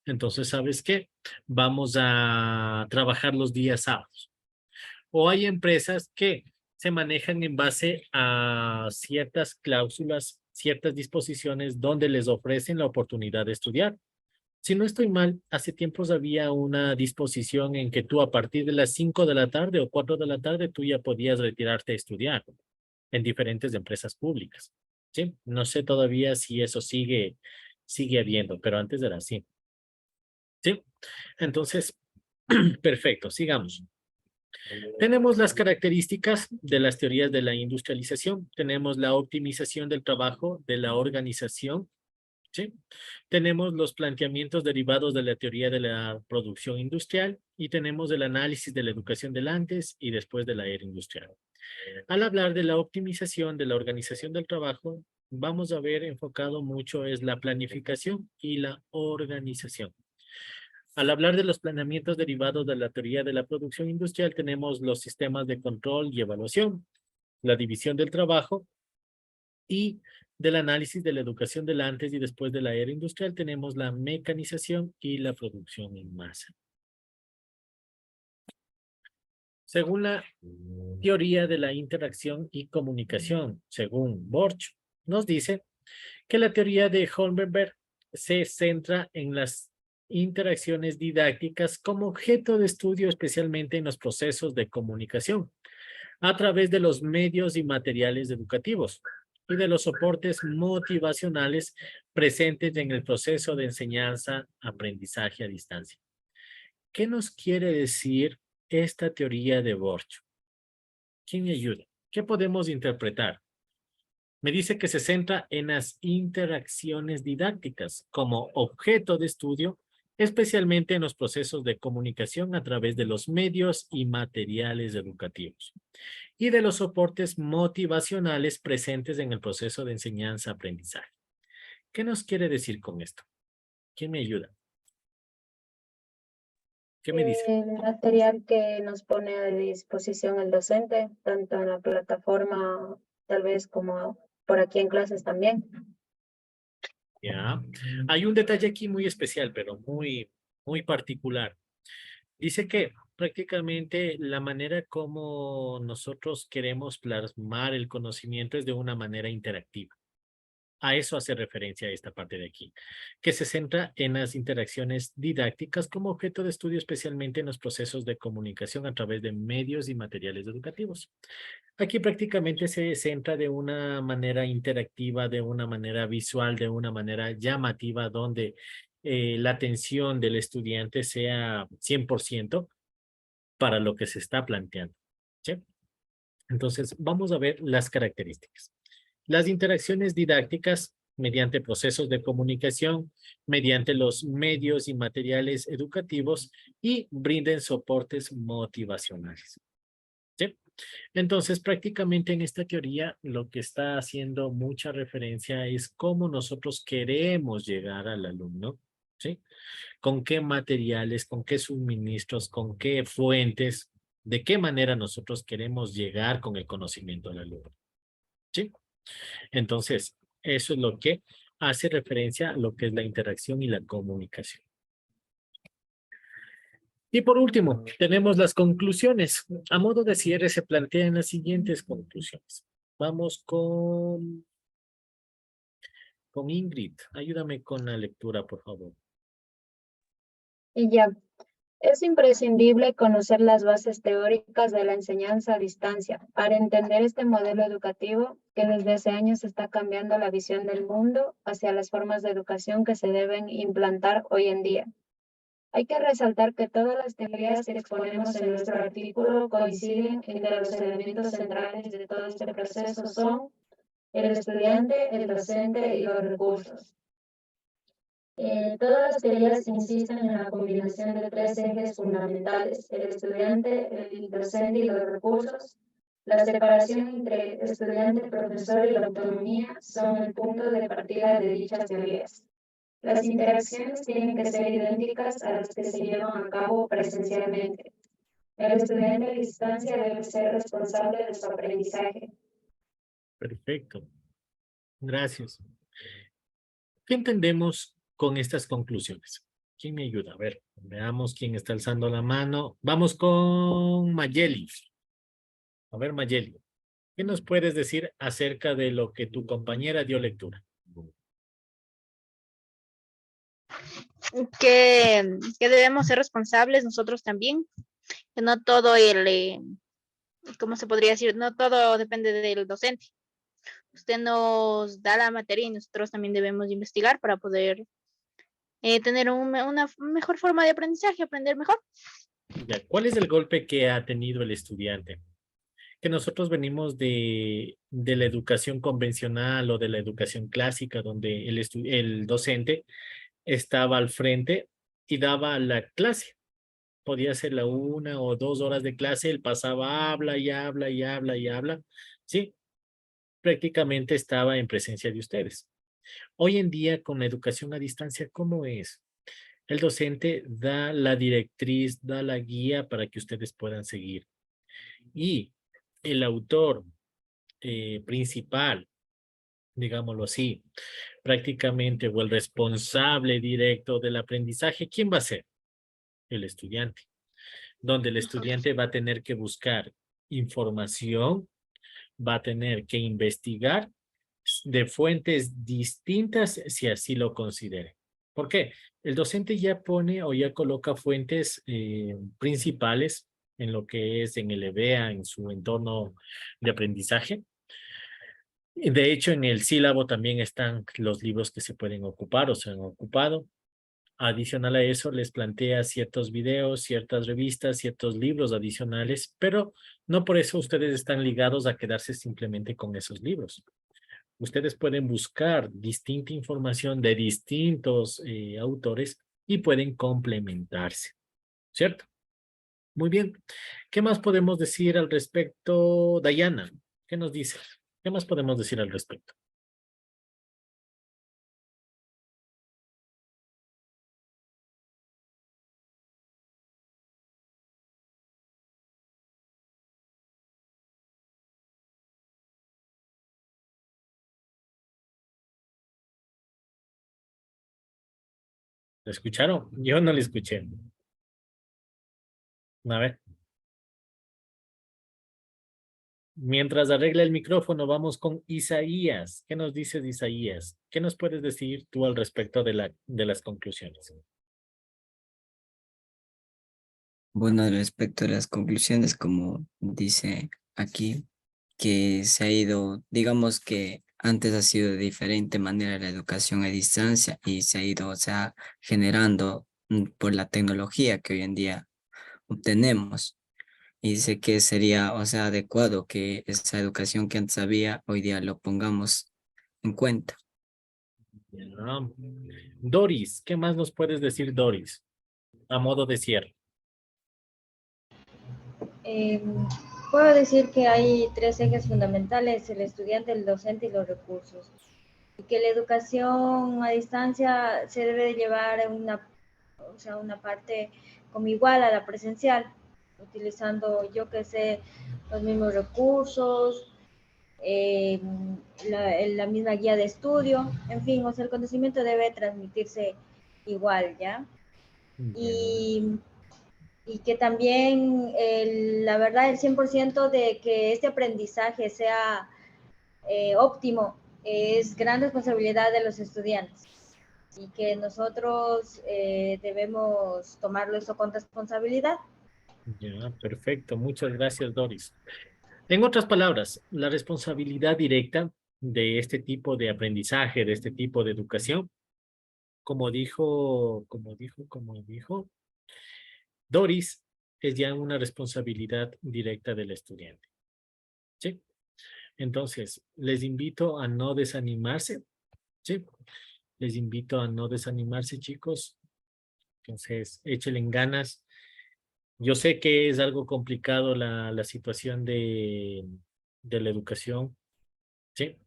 Speaker 1: Entonces, ¿sabes qué? Vamos a trabajar los días sábados. O hay empresas que se manejan en base a ciertas cláusulas, ciertas disposiciones donde les ofrecen la oportunidad de estudiar. Si no estoy mal, hace tiempos había una disposición en que tú a partir de las 5 de la tarde o 4 de la tarde tú ya podías retirarte a estudiar en diferentes empresas públicas. ¿Sí? No sé todavía si eso sigue habiendo, pero antes era así. ¿Sí? Entonces, perfecto, sigamos. Tenemos las características de las teorías de la industrialización. Tenemos la optimización del trabajo, de la organización. ¿Sí? Tenemos los planteamientos derivados de la teoría de la producción industrial y tenemos el análisis de la educación del antes y después de la era industrial. Al hablar de la optimización de la organización del trabajo, vamos a ver enfocado mucho es la planificación y la organización. Al hablar de los planeamientos derivados de la teoría de la producción industrial, tenemos los sistemas de control y evaluación, la división del trabajo y del análisis de la educación del antes y después de la era industrial tenemos la mecanización y la producción en masa. Según la teoría de la interacción y comunicación, según Borch, nos dice que la teoría de Holmberg se centra en las interacciones didácticas como objeto de estudio, especialmente en los procesos de comunicación, a través de los medios y materiales educativos y de los soportes motivacionales presentes en el proceso de enseñanza-aprendizaje a distancia. ¿Qué nos quiere decir esta teoría de Borch? ¿Quién me ayuda? ¿Qué podemos interpretar? Me dice que se centra en las interacciones didácticas como objeto de estudio, especialmente en los procesos de comunicación a través de los medios y materiales educativos y de los soportes motivacionales presentes en el proceso de enseñanza-aprendizaje. ¿Qué nos quiere decir con esto? ¿Quién me ayuda? ¿Qué me dice?
Speaker 2: El material que nos pone a disposición el docente, tanto en la plataforma, tal vez como por aquí en clases también.
Speaker 1: Ya. Hay un detalle aquí muy especial, pero muy particular. Dice que prácticamente la manera como nosotros queremos plasmar el conocimiento es de una manera interactiva. A eso hace referencia esta parte de aquí, que se centra en las interacciones didácticas como objeto de estudio, especialmente en los procesos de comunicación a través de medios y materiales educativos. Aquí prácticamente se centra de una manera interactiva, de una manera visual, de una manera llamativa, donde la atención del estudiante sea 100% para lo que se está planteando. ¿Sí? Entonces, vamos a ver las características. Las interacciones didácticas mediante procesos de comunicación, mediante los medios y materiales educativos y brinden soportes motivacionales. ¿Sí? Entonces, prácticamente en esta teoría lo que está haciendo mucha referencia es cómo nosotros queremos llegar al alumno, ¿sí? Con qué materiales, con qué suministros, con qué fuentes, de qué manera nosotros queremos llegar con el conocimiento al alumno, ¿sí? Entonces, eso es lo que hace referencia a lo que es la interacción y la comunicación. Y por último, tenemos las conclusiones. A modo de cierre se plantean las siguientes conclusiones. Vamos con Ingrid. Ayúdame con la lectura, por favor.
Speaker 2: Y ya, es imprescindible conocer las bases teóricas de la enseñanza a distancia para entender este modelo educativo que desde hace años está cambiando la visión del mundo hacia las formas de educación que se deben implantar hoy en día. Hay que resaltar que todas las teorías que exponemos en nuestro artículo coinciden en que los elementos centrales de todo este proceso son el estudiante, el docente y los recursos. Todas las teorías insisten en la combinación de tres ejes fundamentales: el estudiante, el docente y los recursos. La separación entre estudiante, profesor y la autonomía son el punto de partida de dichas teorías. Las interacciones tienen que ser idénticas a las que se llevan a cabo presencialmente. El estudiante a distancia debe ser responsable de su aprendizaje.
Speaker 1: Perfecto. Gracias. ¿Qué entendemos con estas conclusiones? ¿Quién me ayuda? A ver, veamos quién está alzando la mano. Vamos con Mayeli. A ver, Mayeli, ¿qué nos puedes decir acerca de lo que tu compañera dio lectura?
Speaker 5: Que debemos ser responsables nosotros también, que no todo ¿cómo se podría decir? No todo depende del docente. Usted nos da la materia y nosotros también debemos investigar para poder tener una mejor forma de aprendizaje, aprender mejor.
Speaker 1: Ya, ¿cuál es el golpe que ha tenido el estudiante? Que nosotros venimos de la educación convencional o de la educación clásica, donde el docente estaba al frente y daba la clase. Podía ser la 1 o 2 horas de clase, él pasaba, habla y habla y habla y habla. Sí, prácticamente estaba en presencia de ustedes. Hoy en día, con la educación a distancia, ¿cómo es? El docente da la directriz, da la guía para que ustedes puedan seguir. Y el autor principal, digámoslo así, prácticamente, o el responsable directo del aprendizaje, ¿quién va a ser? El estudiante. Donde el estudiante va a tener que buscar información, va a tener que investigar de fuentes distintas si así lo considere. ¿Por qué? El docente ya pone o ya coloca fuentes principales en lo que es en el EBEA, en su entorno de aprendizaje. De hecho, en el sílabo también están los libros que se pueden ocupar o se han ocupado. Adicional a eso, les plantea ciertos videos, ciertas revistas, ciertos libros adicionales, pero no por eso ustedes están ligados a quedarse simplemente con esos libros. Ustedes pueden buscar distinta información de distintos autores y pueden complementarse, ¿cierto? Muy bien. ¿Qué más podemos decir al respecto, Dayana? ¿Qué nos dice? ¿Qué más podemos decir al respecto? ¿Lo escucharon? Yo no lo escuché. A ver. Mientras arregla el micrófono, vamos con Isaías. ¿Qué nos dices, Isaías? ¿Qué nos puedes decir tú al respecto de las conclusiones?
Speaker 3: Bueno, respecto a las conclusiones, como dice aquí, que se ha ido, digamos que antes ha sido de diferente manera la educación a distancia y se ha ido, o sea, generando por la tecnología que hoy en día obtenemos. Y dice que sería, o sea, adecuado que esa educación que antes había, hoy día lo pongamos en cuenta.
Speaker 1: Ya. Doris, ¿qué más nos puedes decir, Doris? A modo de cierre.
Speaker 4: Puedo decir que hay tres ejes fundamentales: el estudiante, el docente y los recursos. Y que la educación a distancia se debe de llevar a una parte como igual a la presencial, utilizando, yo que sé, los mismos recursos, la misma guía de estudio, en fin, o sea, el conocimiento debe transmitirse igual, ¿ya? Y que también, la verdad, el 100% de que este aprendizaje sea óptimo es gran responsabilidad de los estudiantes y que nosotros debemos tomarlo eso con responsabilidad.
Speaker 1: Ya, perfecto. Muchas gracias, Doris. En otras palabras, la responsabilidad directa de este tipo de aprendizaje, de este tipo de educación, como dijo Doris, es ya una responsabilidad directa del estudiante. ¿Sí? Entonces, les invito a no desanimarse. ¿Sí? Les invito a no desanimarse, chicos. Entonces, échenle ganas. Yo sé que es algo complicado la situación de la educación. ¿Sí?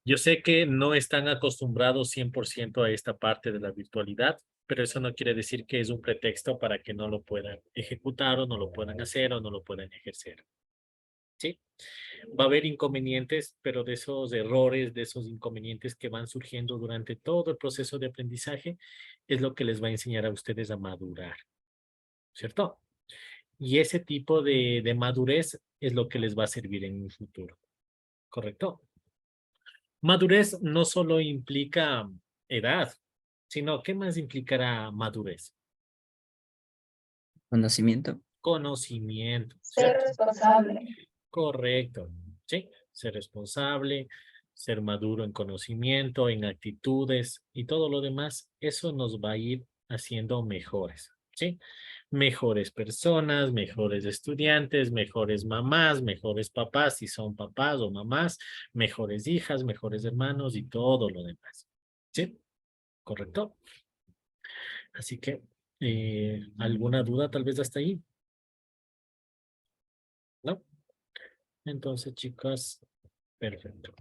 Speaker 1: Yo sé que no están acostumbrados 100% a esta parte de la virtualidad, pero eso no quiere decir que es un pretexto para que no lo puedan ejecutar o no lo puedan hacer o no lo puedan ejercer. ¿Sí? Va a haber inconvenientes, pero de esos errores, de esos inconvenientes que van surgiendo durante todo el proceso de aprendizaje, es lo que les va a enseñar a ustedes a madurar, ¿cierto? Y ese tipo de madurez es lo que les va a servir en un futuro, ¿correcto? Madurez no solo implica edad, sino ¿qué más implicará madurez?
Speaker 3: Conocimiento.
Speaker 1: Conocimiento,
Speaker 2: Ser
Speaker 1: ¿cierto?
Speaker 2: responsable.
Speaker 1: Correcto, ¿sí? Ser responsable, ser maduro en conocimiento, en actitudes y todo lo demás, eso nos va a ir haciendo mejores, ¿sí? Mejores personas, mejores estudiantes, mejores mamás, mejores papás, si son papás o mamás, mejores hijas, mejores hermanos y todo lo demás, ¿sí? ¿Correcto? Así que, ¿alguna duda tal vez hasta ahí? ¿No? Entonces, chicas, perfecto.